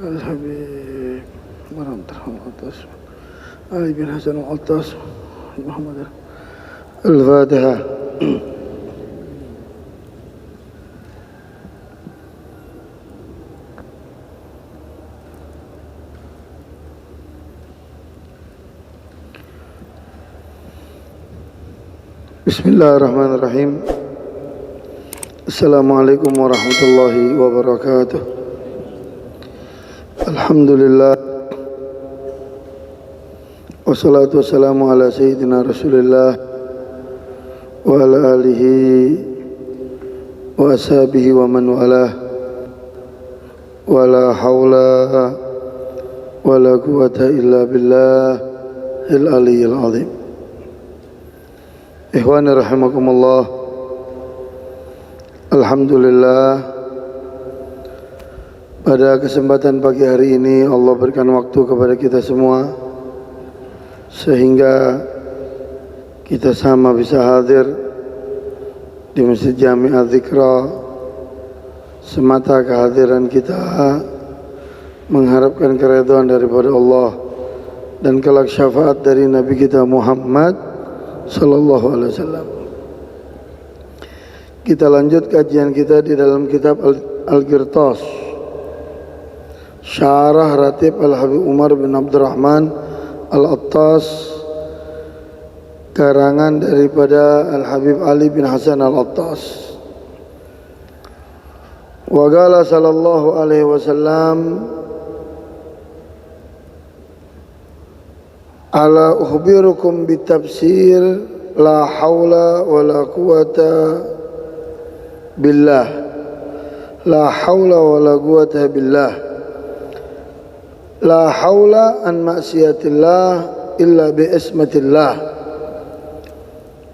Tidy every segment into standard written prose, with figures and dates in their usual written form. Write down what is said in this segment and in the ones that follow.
الحبيب ورحمة الله علي بن حسن العطاس محمد الفاتحة. Bismillahirrahmanirrahim. Assalamualaikum warahmatullahi wabarakatuh. Alhamdulillah. Wassalatu wassalamu ala sayyidina Rasulillah wa ala alihi wa ashabihi wa man walah. Wa la hawla wa la quwata illa billahil aliyyil azim. Ikhwani rahimakumullah. Alhamdulillah, pada kesempatan pagi hari ini Allah berikan waktu kepada kita semua sehingga kita sama bisa hadir di Masjid Jami' Adz-Dzikra. Semata kehadiran kita mengharapkan keridhaan daripada Allah dan kelak syafaat dari Nabi kita Muhammad sallallahu alaihi wasallam. Kita lanjut kajian kita di dalam kitab Al-Qirtas, Syarah Ratib Al-Habib Umar bin Abdurrahman Al-Attas, karangan daripada Al-Habib Ali bin Hasan Al-Attas. Wa qala sallallahu alaihi wasallam, ala ukhbirukum bitafsir la hawla wa la quwata billah. La hawla wa la quwata billah. La hawla an ma'siyatillah illa bi ismatillah.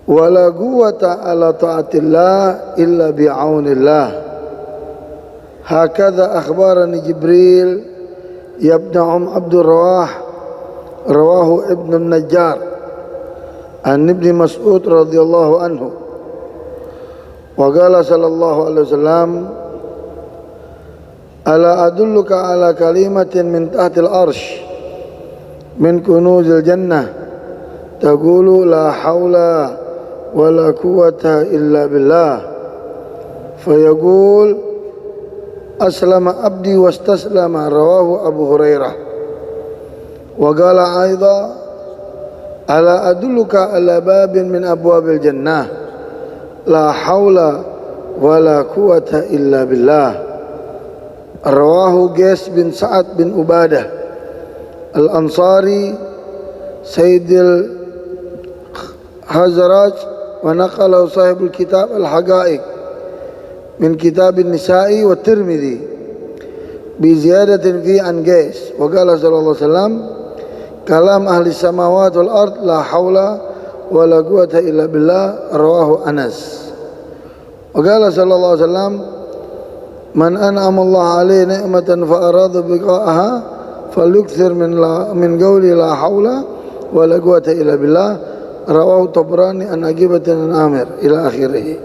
Wa la quwata ala ta'atillah illa bi aunillah. Hakadha akhbarani Jibril yabna Abdul Rawah rawahu Ibn Najjar an Ibn Mas'ud radhiyallahu anhu. Wa qala sallallahu alaihi wasallam, ala adulluka ala kalimatin min tahtil arsh min kunuzil jannah taqulu la hawla wa la quwwata illa billah fayaqul aslama abdi wastaslama rawahu Abu Hurairah. Wa qala aidha ala adulluka ala babin min abwabil jannah la hawla wa la quwwata illa billah. Rawahu Qais bin Sa'ad bin Ubadah Al-Ansari Sayyidil Hazraj wa naqalahu sahibul kitab Al-Haqa'iq min kitab An-Nisa'i wa Tirmidzi bi ziyadatin fi an Qais. Wa qala sallallahu alaihi wasallam, kalam ahli samawat wal ard la hawla wa la quwwata illa billah. Rawahu Anas. Wa qala sallallahu alaihi wasallam, man an'ama Allah alaihi ni'matan fa arada biqa'aha falyukthir min qawli la hawla wa la quwwata illa billah. Rawahu Tabrani an Aqibatin an Amir ila akhirih.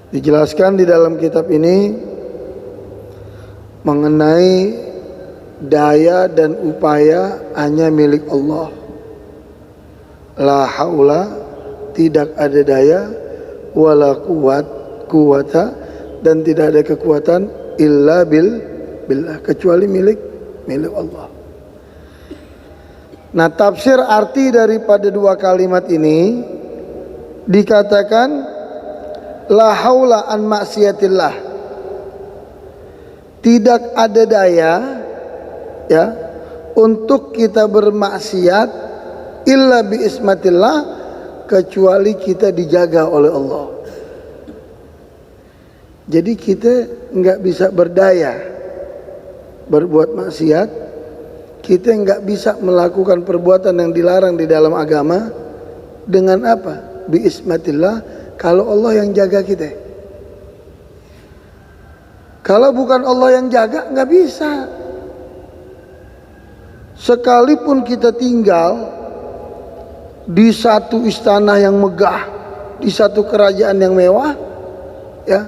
Dijelaskan di dalam kitab ini mengenai daya dan upaya hanya milik Allah. La haula, tidak ada daya, wala quwata, dan tidak ada kekuatan illa billah, kecuali milik Allah. Nah, tafsir arti daripada dua kalimat ini dikatakan la haula an maksiatillah, tidak ada daya ya untuk kita bermaksiat illa bi ismatillah, kecuali kita dijaga oleh Allah. Jadi kita enggak bisa berdaya berbuat maksiat, kita enggak bisa melakukan perbuatan yang dilarang di dalam agama dengan apa? Bi ismatillah, kalau Allah yang jaga kita. Kalau bukan Allah yang jaga, enggak bisa. Sekalipun kita tinggal di satu istana yang megah, di satu kerajaan yang mewah, ya,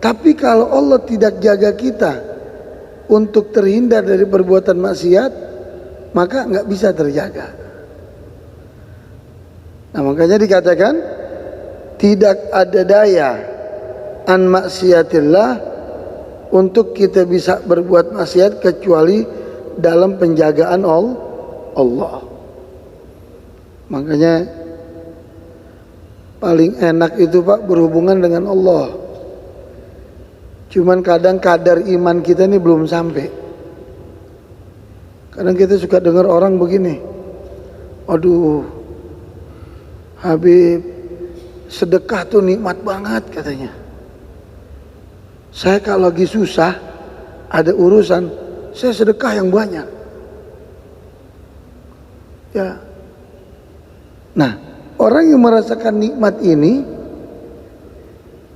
tapi kalau Allah tidak jaga kita untuk terhindar dari perbuatan maksiat, maka nggak bisa terjaga. Nah, makanya dikatakan tidak ada daya an maksiatillah untuk kita bisa berbuat maksiat kecuali dalam penjagaan Allah. Makanya paling enak itu Pak berhubungan dengan Allah. Cuman kadang kadar iman kita ini belum sampai. Kadang kita suka dengar orang begini, aduh Habib, sedekah tuh nikmat banget katanya. Saya kalau lagi susah, ada urusan, saya sedekah yang banyak. Ya. Nah, orang yang merasakan nikmat ini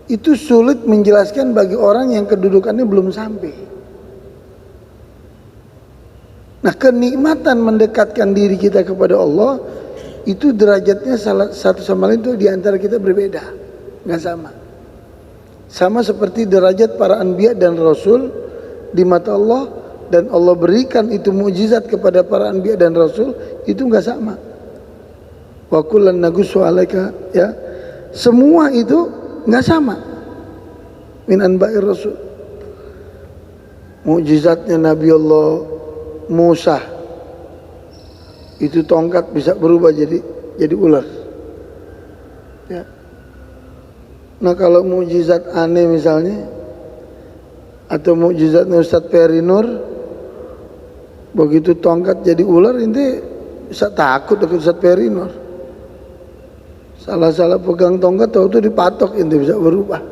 itu sulit menjelaskan bagi orang yang kedudukannya belum sampai. Nah, kenikmatan mendekatkan diri kita kepada Allah itu derajatnya satu sama lain itu diantara kita berbeda, nggak sama. Sama seperti derajat para anbiya dan rasul di mata Allah, dan Allah berikan itu mukjizat kepada para anbiya dan rasul, itu nggak sama. Wa kullan naqussu 'alaika, ya. Semua itu nggak sama. Min anba'ir rasul. Mukjizatnya Nabi Allah Musa, itu tongkat bisa berubah jadi ular. Ya. Nah, kalau mukjizat aneh misalnya, atau mukjizatnya Ustadz Perinur, begitu tongkat jadi ular, ini bisa takut dengan Ustadz Perinur. Salah-salah pegang tongkat, tahu itu dipatok, ini bisa berubah.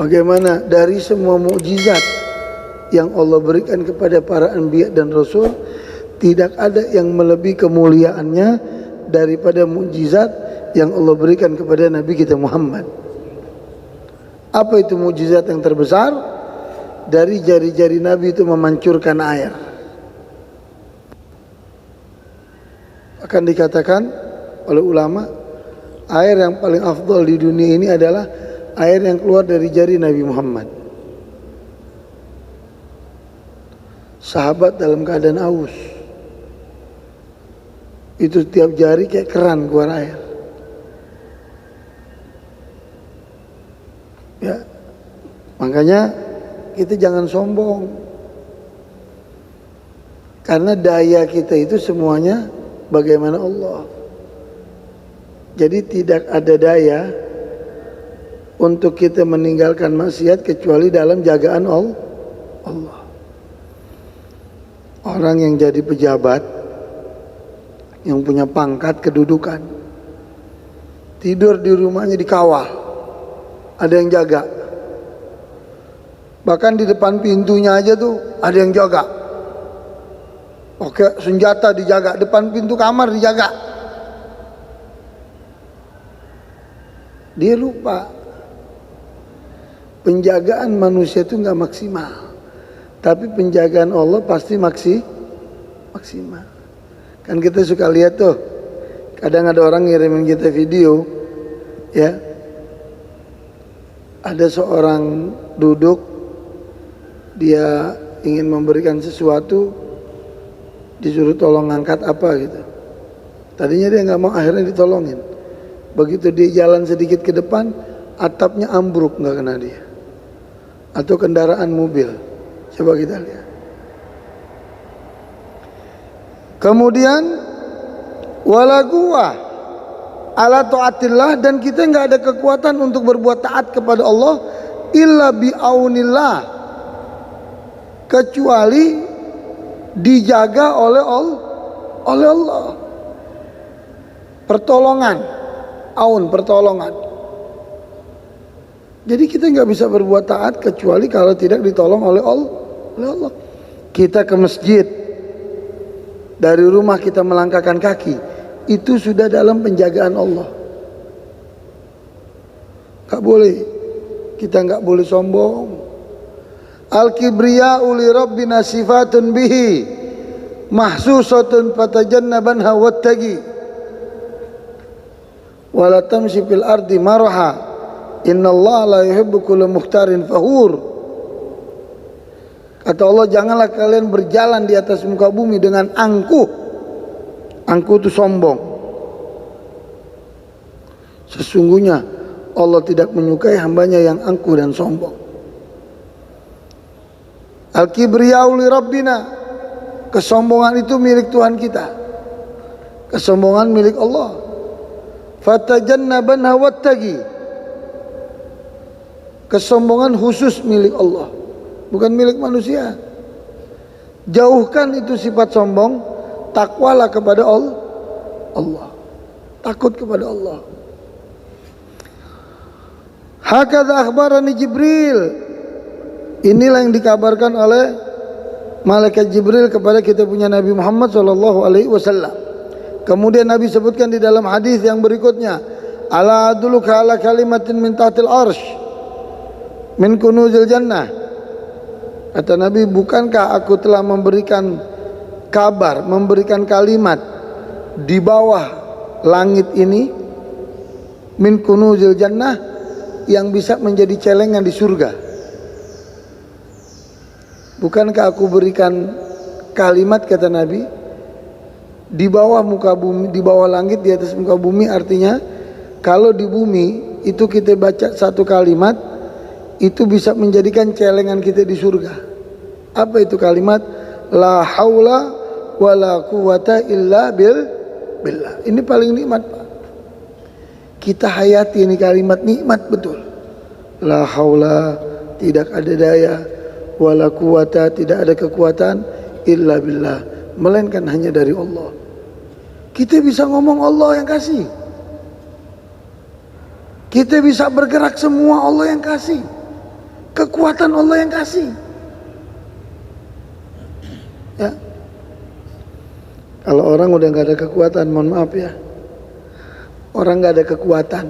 Bagaimana dari semua mukjizat yang Allah berikan kepada para anbiya dan rasul, tidak ada yang melebihi kemuliaannya daripada mukjizat yang Allah berikan kepada Nabi kita Muhammad. Apa itu mukjizat yang terbesar? Dari jari-jari Nabi itu memancurkan air. Akan dikatakan oleh ulama, air yang paling afdal di dunia ini adalah air yang keluar dari jari Nabi Muhammad. Sahabat dalam keadaan aus, itu tiap jari kayak keran keluar air. Ya, makanya kita jangan sombong, karena daya kita itu semuanya bagaimana Allah. Jadi tidak ada daya untuk kita meninggalkan maksiat kecuali dalam jagaan Allah. Orang yang jadi pejabat, yang punya pangkat kedudukan, tidur di rumahnya dikawal, ada yang jaga. Bahkan di depan pintunya aja tuh ada yang jaga. Oke, senjata dijaga, depan pintu kamar dijaga. Dia lupa penjagaan manusia itu nggak maksimal, tapi penjagaan Allah pasti maksimal. Kan kita suka lihat tuh, kadang ada orang ngirimin kita video, ya, ada seorang duduk, dia ingin memberikan sesuatu, disuruh tolong ngangkat apa gitu. Tadinya dia nggak mau, akhirnya ditolongin. Begitu dia jalan sedikit ke depan, atapnya ambruk, nggak kena dia. Atau kendaraan mobil. Coba kita lihat. Kemudian wala quwwah ala taatillah, dan kita nggak ada kekuatan untuk berbuat taat kepada Allah illa biaunillah, kecuali dijaga oleh Allah. Pertolongan, aun, pertolongan. Jadi kita nggak bisa berbuat taat kecuali kalau tidak ditolong oleh Allah. Kita ke masjid, dari rumah kita melangkahkan kaki, itu sudah dalam penjagaan Allah. Gak boleh, kita nggak boleh sombong. Al-kibriya'u li rabbina sifatun bihi mahsusatun fatajannabanha wattaqi wala tamshi fil ardi marha innallaha la yuhibbu kulla mukhtarin fakhur. Kata Allah, janganlah kalian berjalan di atas muka bumi dengan angkuh. Angkuh itu sombong. Sesungguhnya Allah tidak menyukai hambanya yang angkuh dan sombong. Al-kibriya'u li Rabbina. Kesombongan itu milik Tuhan kita. Kesombongan milik Allah. Fatajannabanha wattaqi. Kesombongan khusus milik Allah, bukan milik manusia. Jauhkan itu sifat sombong, takwalah kepada Allah. Takut kepada Allah. Hakadha akhbarani Jibril. Inilah yang dikabarkan oleh malaikat Jibril kepada kita punya Nabi Muhammad sallallahu alaihi wasallam. Kemudian Nabi sebutkan di dalam hadis yang berikutnya, ala adulluka ala kalimatin min tahtil arsh min kunuzil jannah. Kata Nabi, bukankah aku telah memberikan kabar, memberikan kalimat di bawah langit ini, min kunuzil jannah, yang bisa menjadi celengan di surga. Bukankah aku berikan kalimat, kata Nabi, di bawah muka bumi, di bawah langit, di atas muka bumi. Artinya kalau di bumi itu kita baca satu kalimat, itu bisa menjadikan celengan kita di surga. Apa itu kalimat? La haula wala quwata illa billah. Ini paling nikmat, Pak. Kita hayati ini kalimat, nikmat betul. La haula, tidak ada daya, wala quwata, tidak ada kekuatan, illa billah, melainkan hanya dari Allah. Kita bisa ngomong Allah yang kasih. Kita bisa bergerak semua Allah yang kasih. Kekuatan Allah yang kasih. Ya. Kalau orang udah nggak ada kekuatan, mohon maaf ya. Orang nggak ada kekuatan,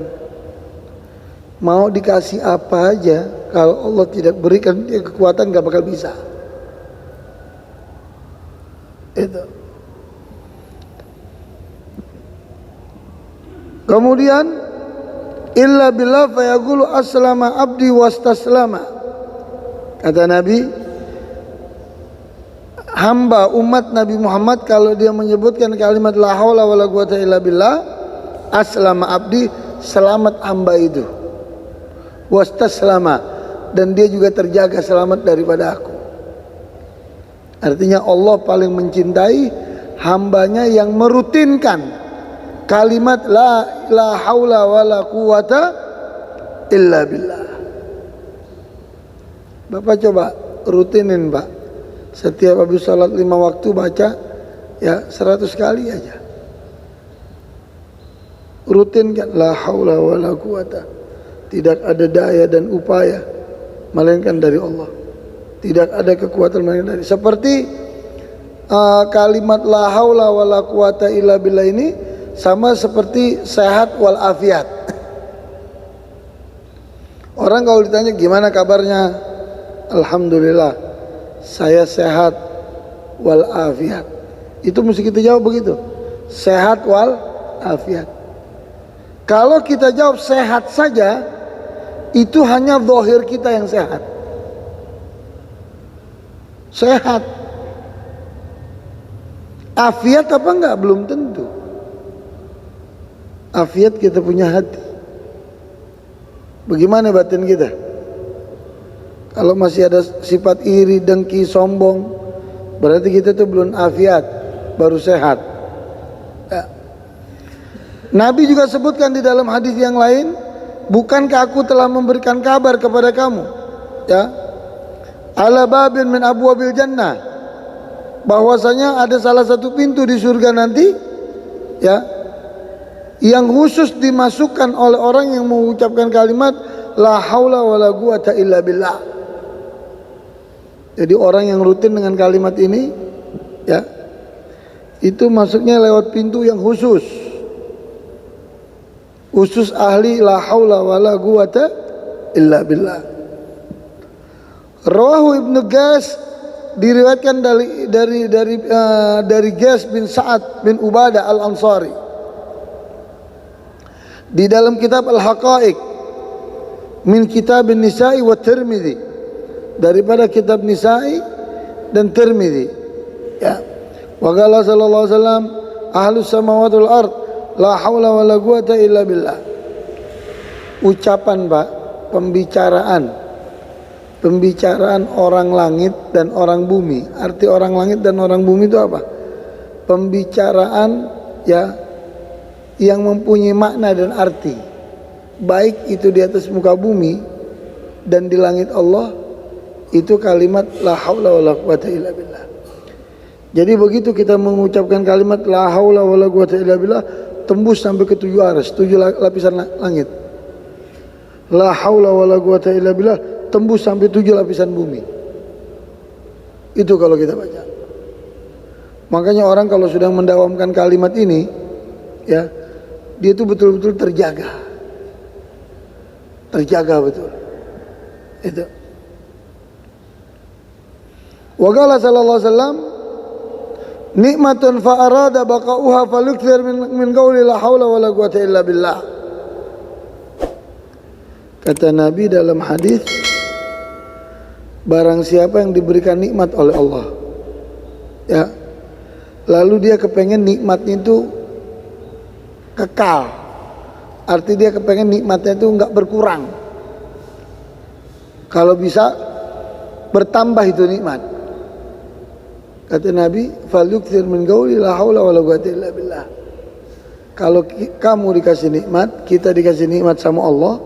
mau dikasih apa aja, kalau Allah tidak berikan dia kekuatan, nggak bakal bisa. Itu. Kemudian illa billah fayaqulu aslama abdi wastaslama. Kata Nabi, hamba umat Nabi Muhammad kalau dia menyebutkan kalimat la haula wala quwata illa billah, aslama abdi, selamat hamba itu, wastaslama, dan dia juga terjaga selamat daripada aku. Artinya Allah paling mencintai hambanya yang merutinkan kalimat la haula wala quwata illa billah. Bapak coba rutinin, Pak. Setiap habis salat 5 waktu baca ya 100 kali aja. Rutinkan la haula wala quwata. Tidak ada daya dan upaya melainkan dari Allah. Tidak ada kekuatan melainkan dari. Seperti kalimat la haula wala quwata illa billah ini sama seperti sehat wal afiat. Orang kalau ditanya gimana kabarnya, alhamdulillah saya sehat wal afiat. Itu mesti kita jawab begitu, sehat wal afiat. Kalau kita jawab sehat saja, itu hanya zahir kita yang sehat. Sehat. Afiat apa enggak? Belum tentu. Afiat kita punya hati. Bagaimana batin kita? Kalau masih ada sifat iri, dengki, sombong, berarti kita tuh belum afiat, baru sehat. Ya. Nabi juga sebutkan di dalam hadis yang lain, bukankah aku telah memberikan kabar kepada kamu, ya, ala babin min abwabil jannah, bahwasanya ada salah satu pintu di surga nanti, ya, yang khusus dimasukkan oleh orang yang mengucapkan kalimat la haula wala quwata illa billah. Jadi orang yang rutin dengan kalimat ini, ya, itu masuknya lewat pintu yang khusus. Khusus ahli la haula wala quwata illa billah. Rawahu Ibnu Gas, diriwayatkan dari Gas bin Sa'ad bin Ubadah Al-Ansari di dalam kitab Al-Haqaiq min kitab Nisa'i wa Tirmidzi, daripada kitab Nisa'i dan Tirmidzi. Ya. Wa qala sallallahu alaihi wasallam ahlus samawati wal ard la haula wala quwata illa billah. Ucapan Pak, pembicaraan orang langit dan orang bumi. Arti orang langit dan orang bumi itu apa? Pembicaraan ya yang mempunyai makna dan arti, baik itu di atas muka bumi dan di langit Allah, itu kalimat la haula wala quwata illa billah. Jadi begitu kita mengucapkan kalimat la haula wala quwata illa billah, tembus sampai ke 7 aras, 7 lapisan langit. La haula wala quwata illa billah, tembus sampai 7 lapisan bumi. Itu kalau kita baca. Makanya orang kalau sudah mendawamkan kalimat ini, ya, dia itu betul-betul terjaga betul. Itu. Wa qala sallallahu alaihi wasallam nikmatun fa arada baqa'uha falukthir min qawli la haula wala quwata illa billah. Kata Nabi dalam hadis, barang siapa yang diberikan nikmat oleh Allah, ya, lalu dia kepengen nikmatnya itu kekal, arti dia kepengen nikmatnya itu enggak berkurang, kalau bisa bertambah itu nikmat. Kata Nabi, falyukthir min qawli la haula wala quwata illa billah. Kalau kamu dikasih nikmat, kita dikasih nikmat sama Allah,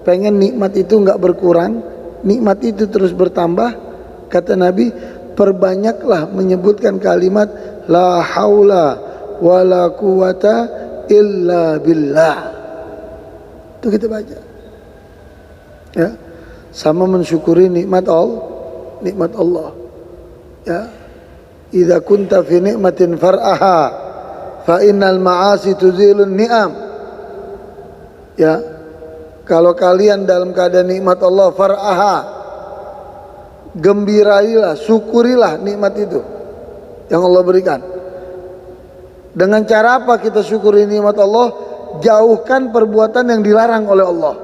pengen nikmat itu enggak berkurang, nikmat itu terus bertambah, kata Nabi, perbanyaklah menyebutkan kalimat la haula wala quwata illa billah. Itu kita baca. Ya. Sama mensyukuri nikmat Allah. Ya. Idza kunta fi ni'matin far'aha fa innal ma'asi tuzilun ni'am. Ya. Kalau kalian dalam keadaan nikmat Allah, far'aha, gembirailah, syukurilah nikmat itu yang Allah berikan. Dengan cara apa kita syukuri nikmat Allah? Jauhkan perbuatan yang dilarang oleh Allah.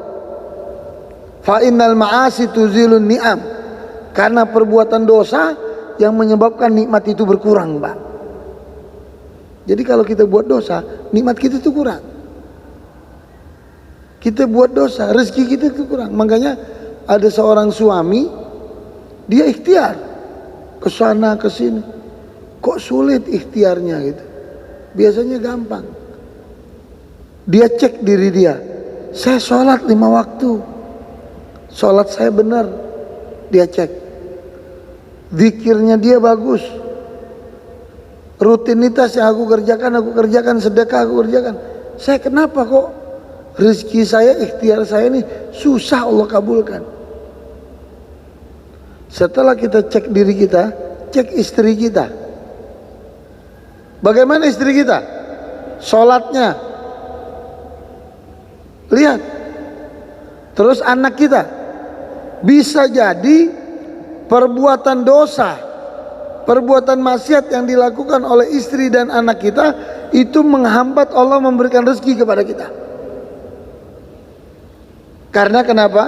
Fa innal ma'asi tuzilun ni'am. Karena perbuatan dosa yang menyebabkan nikmat itu berkurang, Pak. Jadi kalau kita buat dosa, nikmat kita itu kurang. Kita buat dosa, rezeki kita itu kurang. Makanya ada seorang suami, dia ikhtiar ke sana ke sini. Kok sulit ikhtiarnya gitu? Biasanya gampang. Dia cek diri dia. Saya sholat 5 waktu. Sholat saya benar. Dia cek. Zikirnya dia bagus. Rutinitas yang aku kerjakan, sedekah aku kerjakan. Saya kenapa kok rezeki saya, ikhtiar saya ini susah Allah kabulkan? Setelah kita cek diri kita, cek istri kita. Bagaimana istri kita? Sholatnya. Lihat. Terus anak kita. Bisa jadi perbuatan dosa, perbuatan maksiat yang dilakukan oleh istri dan anak kita itu menghambat Allah memberikan rezeki kepada kita. Karena kenapa?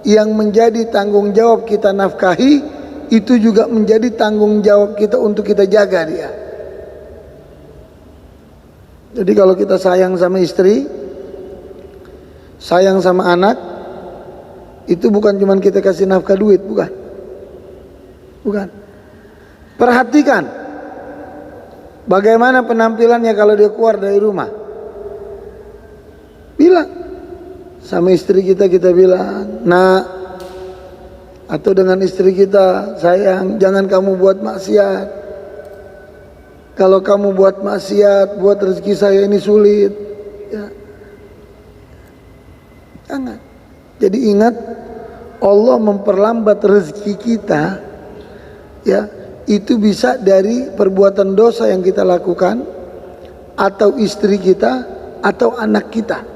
Yang menjadi tanggung jawab kita nafkahi, itu juga menjadi tanggung jawab kita untuk kita jaga dia. Jadi kalau kita sayang sama istri, sayang sama anak, itu bukan cuma kita kasih nafkah duit, bukan. Perhatikan bagaimana penampilannya kalau dia keluar dari rumah. Bilang sama istri kita bilang, nak, atau dengan istri kita, sayang, jangan kamu buat maksiat. Kalau kamu buat maksiat, buat rezeki saya ini sulit. Ya. Jangan. Jadi ingat, Allah memperlambat rezeki kita, ya, itu bisa dari perbuatan dosa yang kita lakukan, atau istri kita, atau anak kita.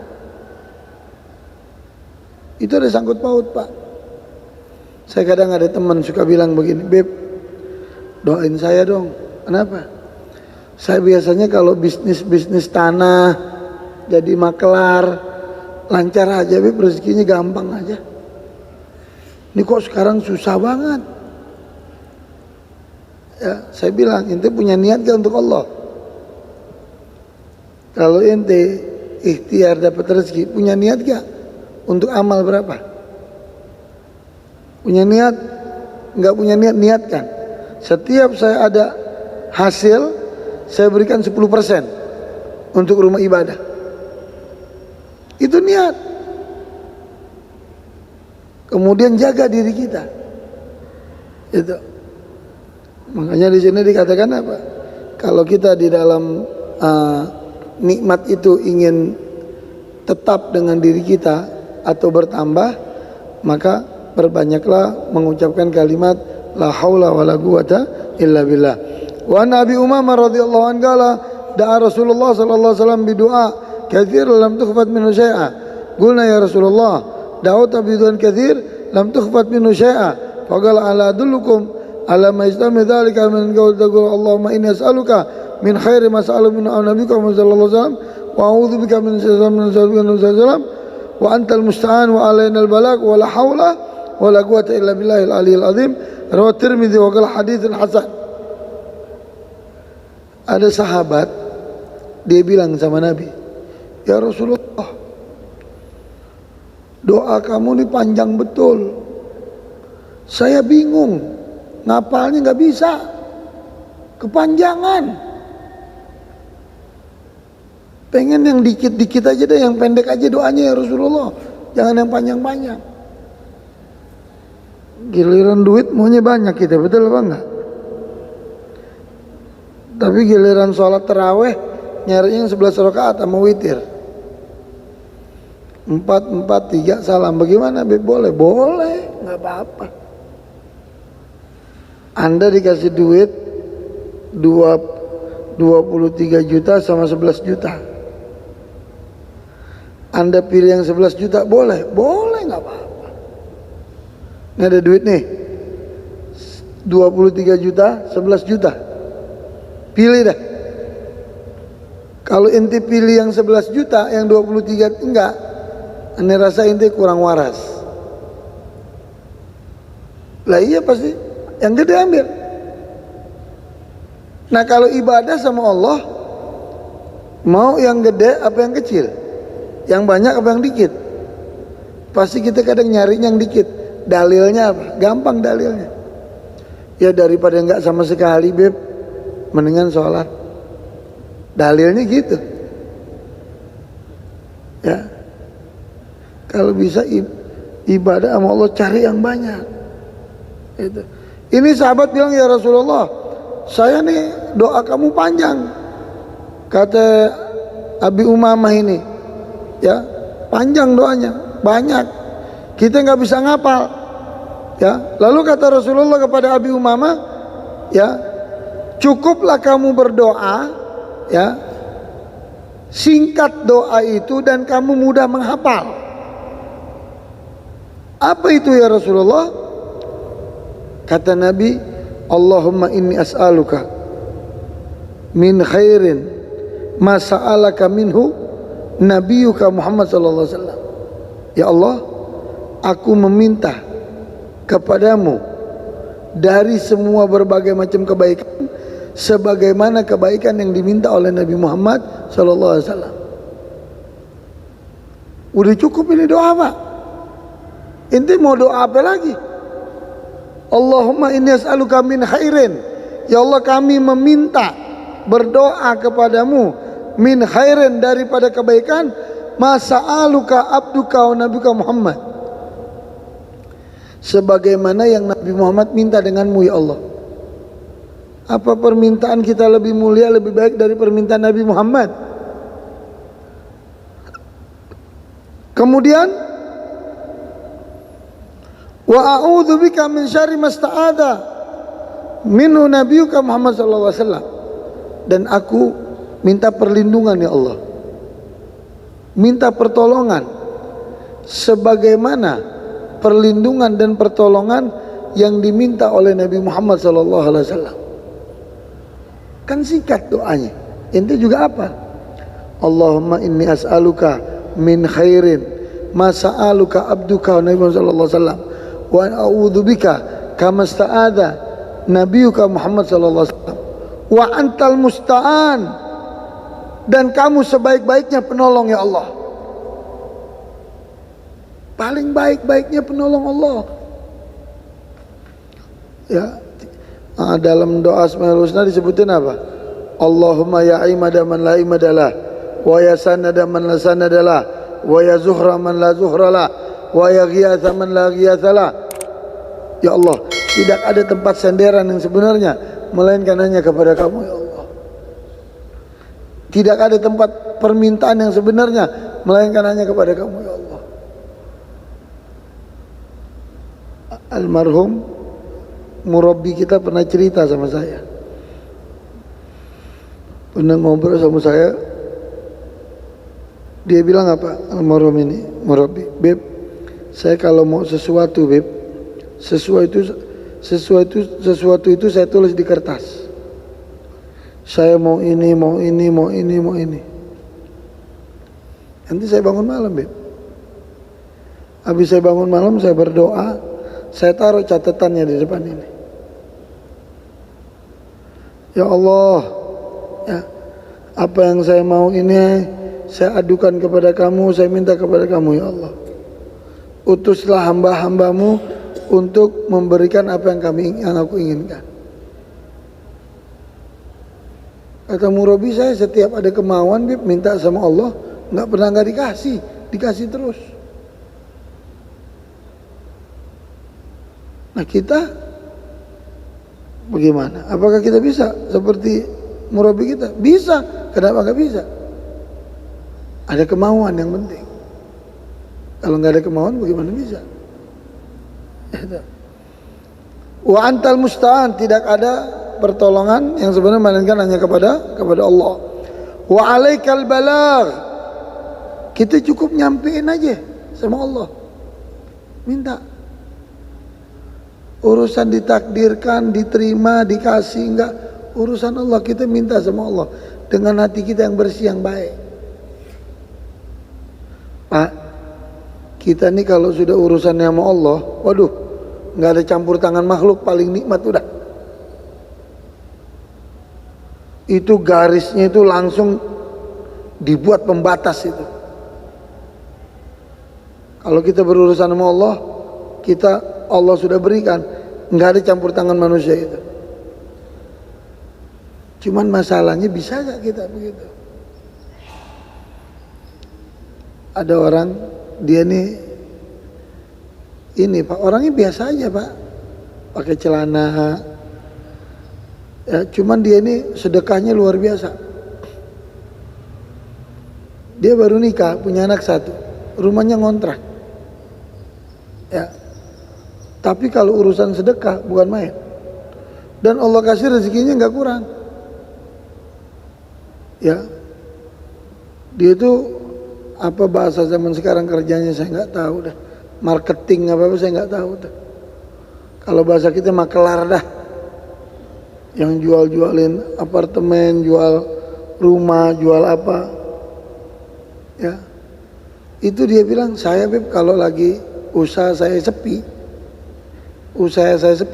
Itu ada sangkut paut, Pak. Saya kadang ada teman suka bilang begini, Beb, doain saya dong. Kenapa? Saya biasanya kalau bisnis tanah, jadi makelar, lancar aja, Beb, rezekinya gampang aja. Ini kok sekarang susah banget. Ya, saya bilang, ente punya niat gak untuk Allah? Kalau ente ikhtiar dapat rezeki, punya niat gak untuk amal berapa? Punya niat? Enggak punya niat, niatkan. Setiap saya ada hasil, saya berikan 10% untuk rumah ibadah. Itu niat. Kemudian jaga diri kita. Itu. Makanya di sini dikatakan apa? Kalau kita di dalam nikmat itu ingin tetap dengan diri kita atau bertambah, maka perbanyaklah mengucapkan kalimat la haula wala quwata illa billah. Wa Nabi Umamah radhiyallahu anhu qala da'a Rasulullah sallallahu alaihi wasallam bidu'a katsir lam tukhfat minhu syai'a. Qulna ya Rasulullah, da'awta bidu'an katsir lam tukhfat minhu syai'a. Faqala ala adullukum ala ma yastami dzalika min qaul taqul Allahumma inni as'aluka min khairi ma sa'alu min nabiyika sallallahu alaihi wasallam wa a'udzu bika min syarri ma sa'alu sallam wa antal musta'an wa alaina al-balagh wa la haula wa la quwwata illa billahil aliyyil azim. Rawi Tirmidzi wa qala haditsun hasan. Ada sahabat dia bilang sama Nabi, "Ya Rasulullah, doa kamu ini panjang betul. Saya bingung, ngapalnya nggak bisa, kepanjangan. Pengen yang dikit-dikit aja deh, yang pendek aja doanya ya Rasulullah, jangan yang panjang-panjang." Giliran duit maunya banyak kita, betul apa enggak? Tapi giliran sholat taraweh nyarinya 11 rakaat sama witir. 4-4-3 salam. Bagaimana? Boleh? Boleh, nggak apa-apa. Anda dikasih duit 23 juta sama 11 juta. Anda pilih yang 11 juta, boleh? Boleh, nggak apa-apa. Ini ada duit nih 23 juta, 11 juta. Pilih dah. Kalau ente pilih yang 11 juta, yang 23 enggak, ane rasa ente kurang waras. Lah iya pasti yang gede ambil. Nah kalau ibadah sama Allah, mau yang gede apa yang kecil? Yang banyak apa yang dikit? Pasti kita kadang nyari yang dikit. Dalilnya apa? Gampang dalilnya. Ya daripada enggak sama sekali, Beb, mendingan sholat. Dalilnya gitu. Ya. Kalau bisa ibadah sama Allah, cari yang banyak. Itu. Ini sahabat bilang, ya Rasulullah, saya nih doa kamu panjang. Kata Abi Umamah ini, ya panjang doanya, banyak. Kita nggak bisa ngapal. Ya, lalu kata Rasulullah kepada Abi Umamah, ya, cukuplah kamu berdoa, ya, singkat doa itu dan kamu mudah menghafal. Apa itu ya Rasulullah? Kata Nabi, Allahumma inni as'aluka min khairin ma sa'alaka minhu nabiyuka Muhammad sallallahu alaihi wasallam. Ya Allah, aku meminta kepadamu dari semua berbagai macam kebaikan sebagaimana kebaikan yang diminta oleh Nabi Muhammad sallallahu alaihi wasallam. Udah cukup ini doa, Pak. Ente mau doa apa lagi? Allahumma inni as'aluka min khairin. Ya Allah, kami meminta berdoa kepadamu min khairin, daripada kebaikan, masa'aluka abduka wa nabiyuka Muhammad, sebagaimana yang Nabi Muhammad minta denganmu ya Allah. Apa permintaan kita lebih mulia, lebih baik dari permintaan Nabi Muhammad? Kemudian wa a'udzu bika min syarri masta'adha minhu nabiyuka Muhammad sallallahu alaihi wasallam. Dan aku minta perlindungan ya Allah, minta pertolongan sebagaimana perlindungan dan pertolongan yang diminta oleh Nabi Muhammad SAW. Kan singkat doanya. Ente juga apa? Allahumma inni as'aluka min khairin ma sa'aluka abduka Nabi Muhammad SAW wa a'udzubika kama sta'adha nabiyuka Muhammad sallallahu alaihi wasallam wa antal musta'an, dan kamu sebaik-baiknya penolong ya Allah. Paling baik-baiknya penolong Allah. Ya, dalam doa Asmaul Husna disebutin apa? Allahumma ya imada man la imadalah, wa ya sanada man la sanadalah, wa ya zuhra man la zuhralah, wa ya ghiyatha man la ghiyathalah. Ya Allah, tidak ada tempat sandaran yang sebenarnya melainkan hanya kepada kamu ya Allah. Tidak ada tempat permintaan yang sebenarnya melainkan hanya kepada kamu ya Allah. Almarhum murabbi kita pernah cerita sama saya, pernah ngobrol sama saya. Dia bilang apa, almarhum ini murabbi, Beb, saya kalau mau sesuatu Beb, sesuatu itu saya tulis di kertas. Saya mau ini, mau ini, mau ini, mau ini. Nanti saya bangun malam Beb. Habis saya bangun malam, saya berdoa, saya taruh catatannya di depan ini. Ya Allah, ya, apa yang saya mau ini saya adukan kepada kamu, saya minta kepada kamu ya Allah. Utuslah hamba-hambamu untuk memberikan apa yang aku inginkan. Kata murabi saya, setiap ada kemauan Bib, minta sama Allah, nggak pernah nggak dikasih terus. Nah kita bagaimana? Apakah kita bisa seperti murabi kita? Bisa. Kenapa nggak bisa? Ada kemauan yang penting. Kalau nggak ada kemauan, bagaimana bisa? Wa antal musta'an, tidak ada pertolongan yang sebenarnya melainkan hanya kepada Allah. Wa alaikal balagh, kita cukup nyampein aja sama Allah. Minta. Urusan ditakdirkan, diterima, dikasih, enggak, urusan Allah. Kita minta sama Allah dengan hati kita yang bersih, yang baik. Pak, kita nih kalau sudah urusannya sama Allah, waduh, nggak ada campur tangan makhluk, paling nikmat udah. Itu garisnya itu langsung dibuat pembatas itu. Kalau kita berurusan sama Allah, Allah sudah berikan, nggak ada campur tangan manusia itu. Cuman masalahnya bisa nggak kita begitu? Ada orang, dia ini Pak, orangnya biasa aja Pak, pakai celana, ya, cuman dia ini sedekahnya luar biasa. Dia baru nikah, punya anak 1, rumahnya ngontrak, ya. Tapi kalau urusan sedekah bukan main, dan Allah kasih rezekinya nggak kurang, ya. Dia itu apa bahasa zaman sekarang kerjanya saya nggak tahu dah, marketing apa saya nggak tahu dah. Kalau bahasa kita makelar dah, yang jual-jualin apartemen, jual rumah, jual apa, ya. Itu dia bilang, saya Beb kalau lagi usaha saya sepi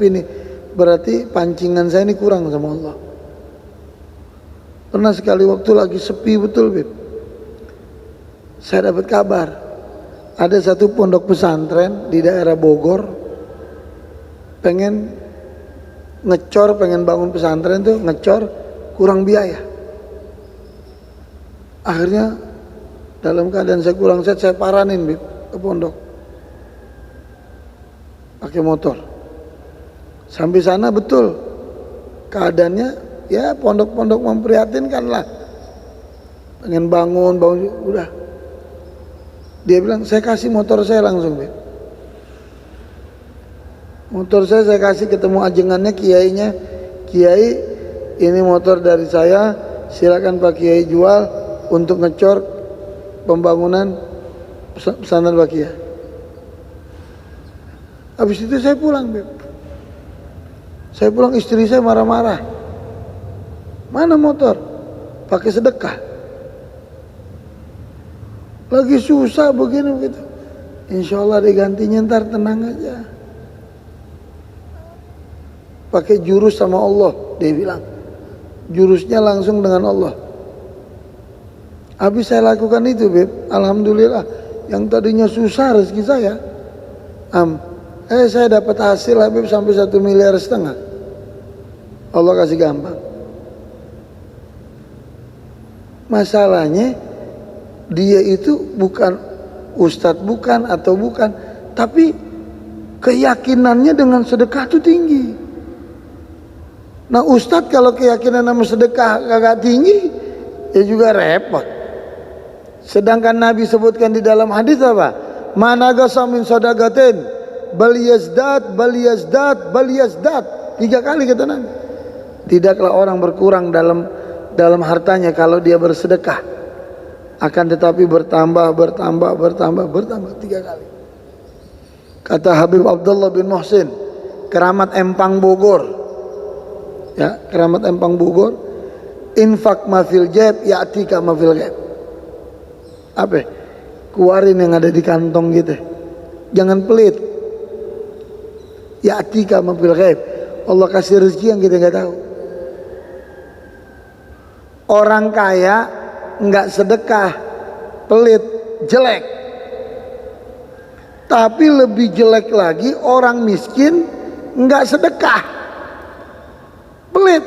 nih, berarti pancingan saya ini kurang sama Allah. Pernah sekali waktu lagi sepi betul Beb, saya dapat kabar ada satu pondok pesantren di daerah Bogor pengen bangun pesantren tuh, kurang biaya. Akhirnya dalam keadaan saya kurang sehat, saya paranin Beb ke pondok pakai motor. Sampai sana betul keadaannya, ya pondok-pondok memprihatinkan lah, pengen bangun udah. Dia bilang, saya kasih motor saya langsung Beb. Motor saya kasih, ketemu ajengannya, kiainya, Kiai ini motor dari saya, silakan Pak Kiai jual untuk ngecor pembangunan pesantren Bakiyah. Habis itu saya pulang Beb. Saya pulang, istri saya marah-marah. Mana motor? Pakai sedekah. Lagi susah begini begitu. Insya Allah digantinya, ntar tenang aja. pakai jurus sama Allah, dia bilang. Jurusnya langsung dengan Allah. Habis saya lakukan itu, Beb, alhamdulillah. Yang tadinya susah rezeki saya, saya dapat hasil, Habib, sampai 1,5 miliar. Allah kasih gampang. Masalahnya dia itu bukan ustadz, bukan atau bukan, tapi keyakinannya dengan sedekah itu tinggi. Nah, ustadz kalau keyakinan sama sedekah kagak tinggi, ya juga repot. Sedangkan Nabi sebutkan di dalam hadis apa? Managasa min sadaqatin bal yazdad 3 kali kata Nabi. Tidaklah orang berkurang dalam hartanya kalau dia bersedekah, akan tetapi bertambah 3 kali. Kata Habib Abdullah bin Muhsin, keramat Empang Bogor, ya, keramat Empang Bogor, infak mafil jaib ya'tika mafil ghaib. Apa? Keluarin yang ada di kantong gitu, jangan pelit. Ya'tika mafil ghaib, Allah kasih rezeki yang kita nggak tahu. Orang kaya nggak sedekah, pelit, jelek. Tapi lebih jelek lagi orang miskin nggak sedekah, pelit.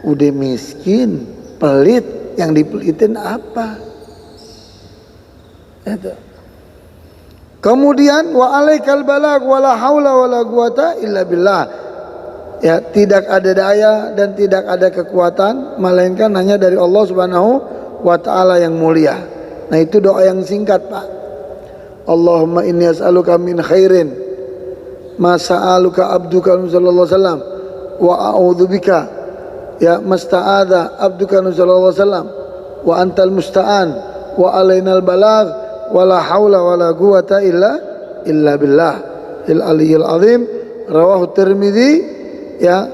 Udah miskin, pelit, yang dipelitin apa? Itu. Kemudian wa alaikal balag wala haula wala quwata illa billah. Ya, tidak ada daya dan tidak ada kekuatan melainkan hanya dari Allah Subhanahu wa taala yang mulia. Nah, itu doa yang singkat, Pak. Allahumma inni as'aluka min khairin ma sa'aluka abduka sallallahu alaihi wasallam wa a'udzubika ya masta'adha abduka sallallahu alaihi wasallam wa antal musta'an wa alainal balagh wala haula wala quwata illa billah il aliyyil azim. Rawahu Tirmidzi, ya,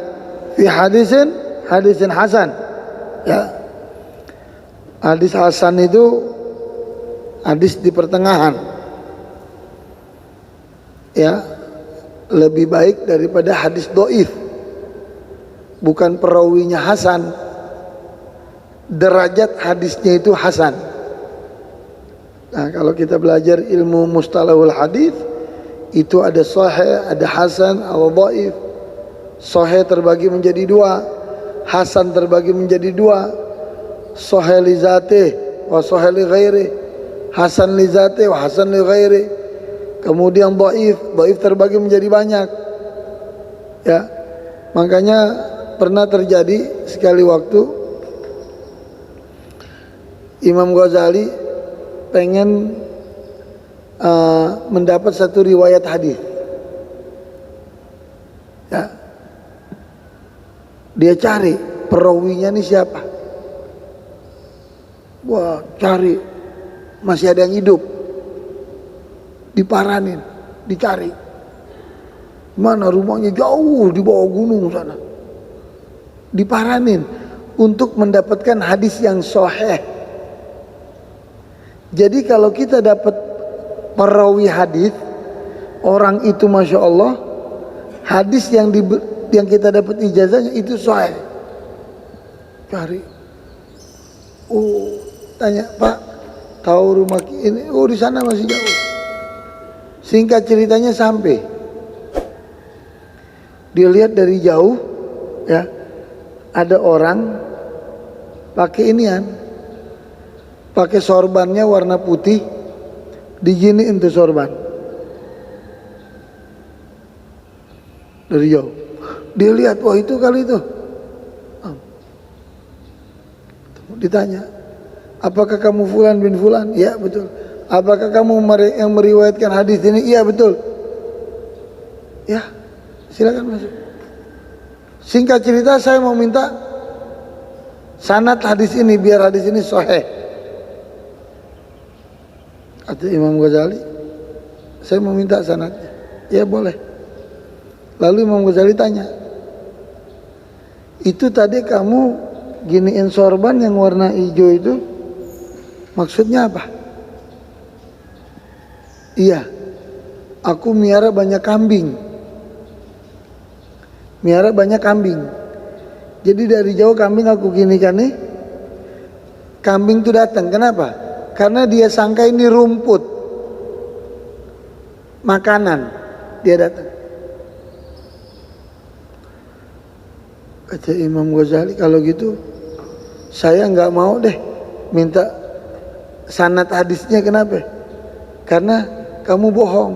fi hadisin hasan, ya. Hadis hasan itu hadis di pertengahan, ya, lebih baik daripada hadis dhaif. Bukan perawinya hasan, derajat hadisnya itu hasan. Nah, kalau kita belajar ilmu mustalahul hadis, itu ada sahih, ada hasan, ada dhaif. Sahih terbagi menjadi 2, hasan terbagi menjadi 2. Sahih li zatih wa sahih li ghairi, hasan li zatih wa hasan li ghairi. Kemudian dhaif terbagi menjadi banyak. Ya. Makanya pernah terjadi sekali waktu Imam Ghazali pengen mendapat satu riwayat hadis. Ya. Dia cari perawinya nih siapa. Wah, cari, masih ada yang hidup, diparanin, dicari. Mana rumahnya, jauh di bawah gunung sana. Diparanin untuk mendapatkan hadis yang sahih. Jadi kalau kita dapat perawi hadis, orang itu masya Allah, hadis yang kita dapat ijazahnya itu sahih. Cari, tanya, Pak, tahu rumah ini? Oh, di sana masih jauh. Singkat ceritanya sampai, dia lihat dari jauh, ya, ada orang pakai inian, pakai sorbannya warna putih, diginiin tuh sorban dari jauh. Dia lihat, wah itu kali itu. Ditanya, apakah kamu fulan bin fulan? Iya betul. Apakah kamu yang meriwayatkan hadis ini? Iya betul. Ya, silakan masuk. Singkat cerita, saya mau minta sanad hadis ini biar hadis ini sahih. Kata Imam Ghazali, saya mau minta sanadnya. Ya boleh. Lalu Imam Ghazali tanya, itu tadi kamu giniin sorban yang warna hijau itu maksudnya apa? Iya, aku miara banyak kambing. miara banyak kambing. Jadi dari jauh kambing aku ginikan nih, kambing tuh datang. Kenapa? Karena dia sangka ini rumput, makanan. Dia datang. Kata Imam Ghazali, kalau gitu saya nggak mau deh minta sanad hadisnya. Kenapa? Karena kamu bohong.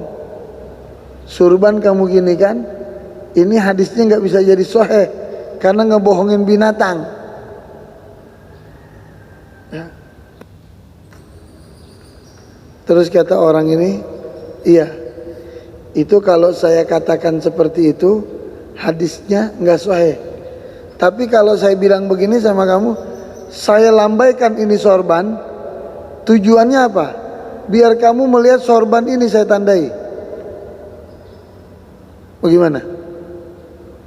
Surban kamu gini kan, ini hadisnya nggak bisa jadi sahih karena ngebohongin binatang. Ya. Terus kata orang ini, iya, itu kalau saya katakan seperti itu hadisnya nggak sahih. Tapi kalau saya bilang begini sama kamu, saya lambaikan ini sorban, tujuannya apa? Biar kamu melihat sorban ini saya tandai. Bagaimana?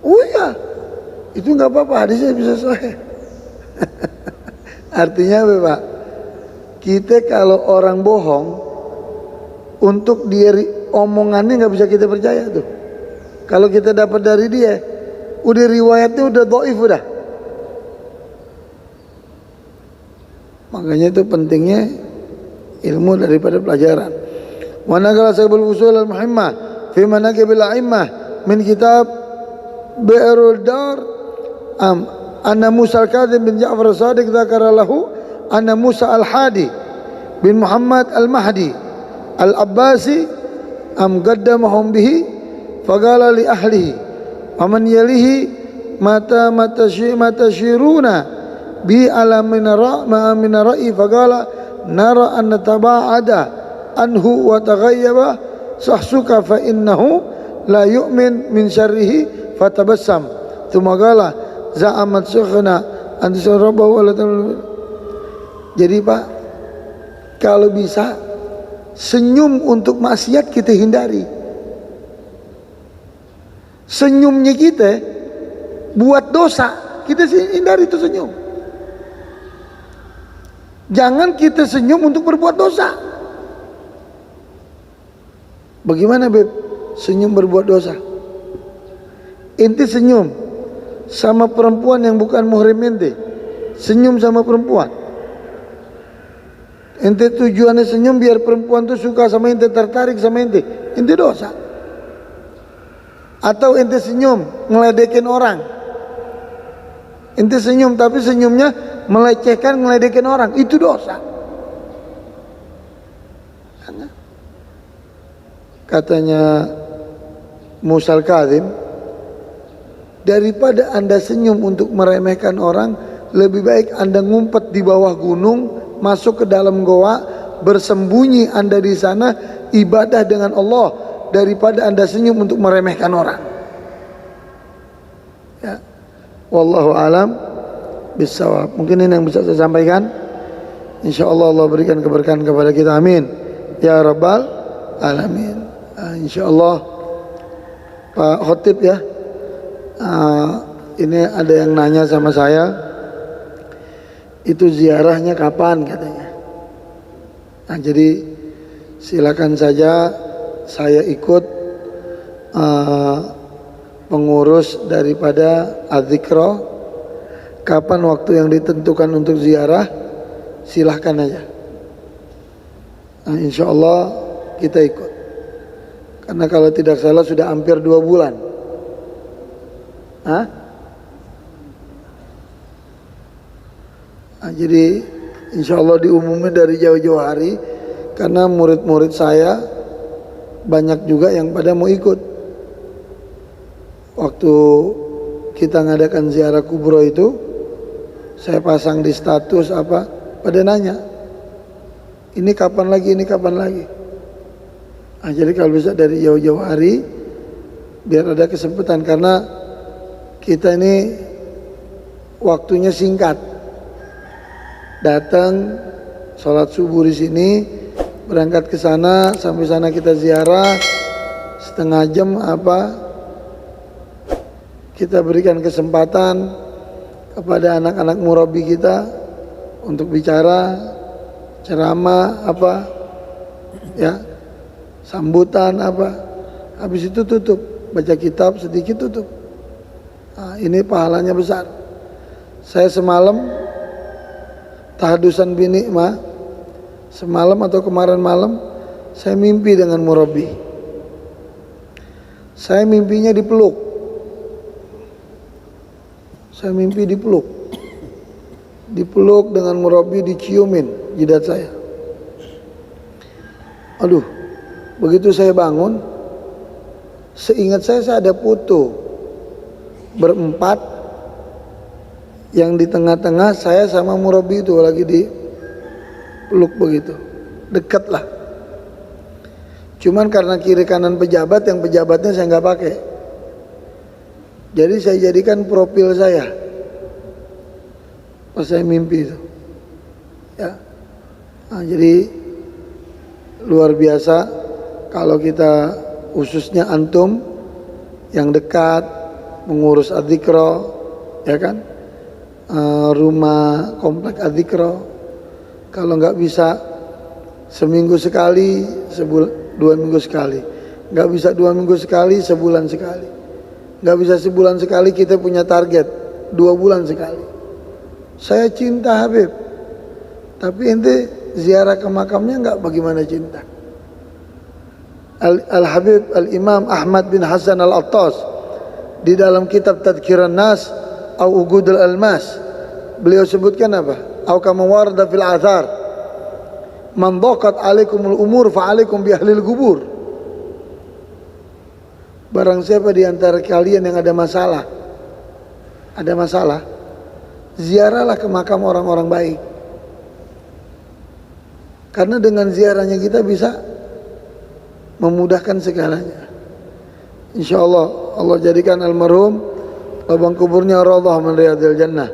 Oh iya, itu nggak apa-apa, hadisnya bisa sahih. Artinya apa, Pak? Kita kalau orang bohong, untuk dia omongannya nggak bisa kita percaya tuh. Kalau kita dapat dari dia, udah riwayatnya udah dhaif udah. Makanya itu pentingnya ilmu daripada pelajaran. Wa naqala Sahibul Usul al-Muhimmah fi manaqibil a'immah min kitab Bi'rul Dar anna Musa al-Kadhim bin Ja'far as-Sadiq dzakara lahu anna Musa al-Hadi bin Muhammad al-Mahdi al-Abbasi qaddamahum bihi faqala li ahlihi wa man yalihi mata shiruna bi ala min ra'i faqala nara an taba'ada anhu wa taghayyaba sahsuka fa innahu la yu'min min syarrihi fatabassam thumma qala za'amat syekhna an rabbahu. Jadi Pak, kalau bisa senyum untuk maksiat kita hindari. Senyumnya kita buat dosa, kita hindari itu senyum. Jangan kita senyum untuk berbuat dosa. Bagaimana Beb? Senyum berbuat dosa. Inti senyum sama perempuan yang bukan muhrim ente. Senyum sama perempuan. Ente tujuannya senyum biar perempuan tuh suka sama ente, tertarik sama ente. Ente dosa. Atau ente senyum ngeledekin orang. Ente senyum tapi senyumnya melecehkan, ngeledekin orang. Itu dosa. Katanya Musa al-Kadhim, daripada anda senyum untuk meremehkan orang, lebih baik anda ngumpet di bawah gunung, masuk ke dalam goa, bersembunyi anda di sana, ibadah dengan Allah, daripada anda senyum untuk meremehkan orang. Ya. Wallahu alam bisawab. Mungkin ini yang bisa saya sampaikan. InsyaAllah Allah berikan keberkahan kepada kita. Amin ya rabbal alamin. InsyaAllah Pak Khotib ya, ini ada yang nanya sama saya, itu ziarahnya kapan katanya. Nah, jadi silakan saja saya ikut pengurus daripada Adzikra. Kapan waktu yang ditentukan untuk ziarah, silahkan aja. Nah, insya Allah kita ikut. Karena kalau tidak salah sudah hampir 2 bulan. Nah, jadi insya Allah diumumin dari jauh-jauh hari. Karena murid-murid saya banyak juga yang pada mau ikut. Waktu kita ngadakan ziarah kubro itu, saya pasang di status apa, pada nanya, ini kapan lagi, ini kapan lagi. Nah, jadi kalau bisa dari jauh-jauh hari, biar ada kesempatan. Karena kita ini waktunya singkat. Datang, sholat subuh di sini, berangkat ke sana, sampai sana kita ziarah, setengah jam apa, kita berikan kesempatan kepada anak-anak murabi kita untuk bicara, ceramah apa, ya, sambutan apa, habis itu tutup, baca kitab sedikit tutup. Nah, ini pahalanya besar. Saya semalam tahadusan bini semalam atau kemarin malam saya mimpi dengan murabi. Saya mimpinya dipeluk. Saya mimpi dipeluk. Dipeluk dengan murabi, diciumin jidat saya. Aduh, begitu saya bangun, seingat saya ada foto berempat, yang di tengah-tengah saya sama murabi itu lagi dipeluk begitu, dekat lah. Cuman karena kiri kanan pejabat, yang pejabatnya saya nggak pakai, jadi saya jadikan profil saya pas saya mimpi itu, ya. Nah, jadi luar biasa kalau kita, khususnya antum yang dekat mengurus adzikro, ya kan, rumah komplek adzikro, kalau nggak bisa seminggu sekali, 2 minggu sekali, nggak bisa 2 minggu sekali, sebulan sekali, nggak bisa sebulan sekali, kita punya target 2 bulan sekali. Saya cinta Habib, tapi ente ziarah ke makamnya nggak, bagaimana cinta? Al-Habib Al-Imam Ahmad bin Hasan Al-Attas di dalam kitab Tadhkiran Nas au Ugudul Almas, beliau sebutkan apa? Au kama warada fil athar, man dhaqat alaikumul umur fa alaikum bi ahlil kubur. Barang siapa di antara kalian yang ada masalah, ziarahlah ke makam orang-orang baik. Karena dengan ziarahnya kita bisa memudahkan segalanya. Insyaallah Allah jadikan almarhum lubang kuburnya radhah min riyadil jannah.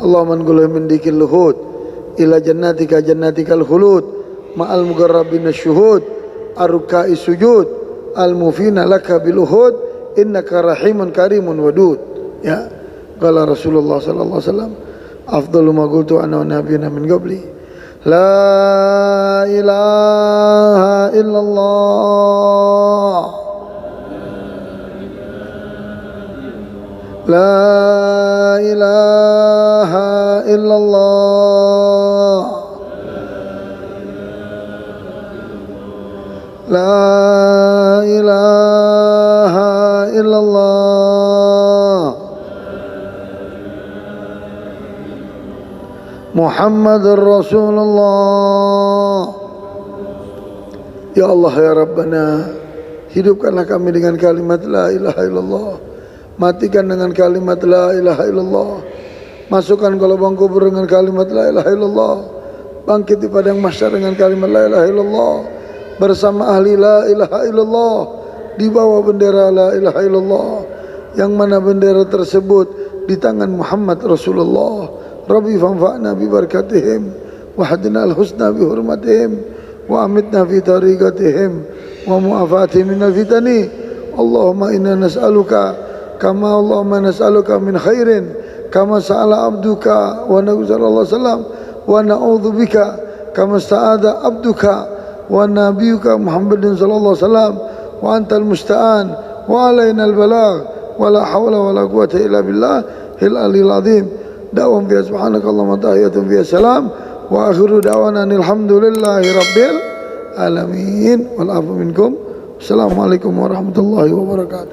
Allahumma anqulhu min dikil luhud ila jannatikal khulud ma'al mugarrabin syuhud arrukai sujud al-mufina laka bil uhud innaka rahimun karimun wadud. Ya, qala Rasulullah sallallahu alaihi wasallam, afdalu ma qultu ana wa nabiyuna min qabli, la ilaha illallah, la ilaha illallah, la ilaha illallah, Muhammadur Rasulullah. Ya Allah ya Rabbana, hidupkanlah kami dengan kalimat la ilaha illallah, matikan dengan kalimat la ilaha illallah, masukkan ke lubang kubur dengan kalimat la ilaha illallah, bangkit di padang mahsyar dengan kalimat la ilaha illallah, bersama ahli la ilaha illallah, di bawah bendera la ilaha illallah, yang mana bendera tersebut di tangan Muhammad Rasulullah. Rabbi fanfa'na bi barakatihim wa hadina al-husna bi hurmatihim wa amitna fi tariqatihim wa mu'afatihim minal fitani. Allahumma inna nas'aluka kama Allahumma nas'aluka min khairin kama sa'ala abduka wa nabi sallallahu alaihi wasallam wa na'udzu bika kama sta'ada abduka wa nabiyuka Muhammadin sallallahu alaihi wasallam wa antal musta'an wa alaina al-balagh wa la hawla wa la quwwata illa billah hil aliyil azim. Da'wam biya subhanakallahumma tahiyyatun biya salam wa akhiru da'wana alhamdulillahi rabbil alamin wal afu minkum. Assalamualaikum warahmatullahi wabarakatuh.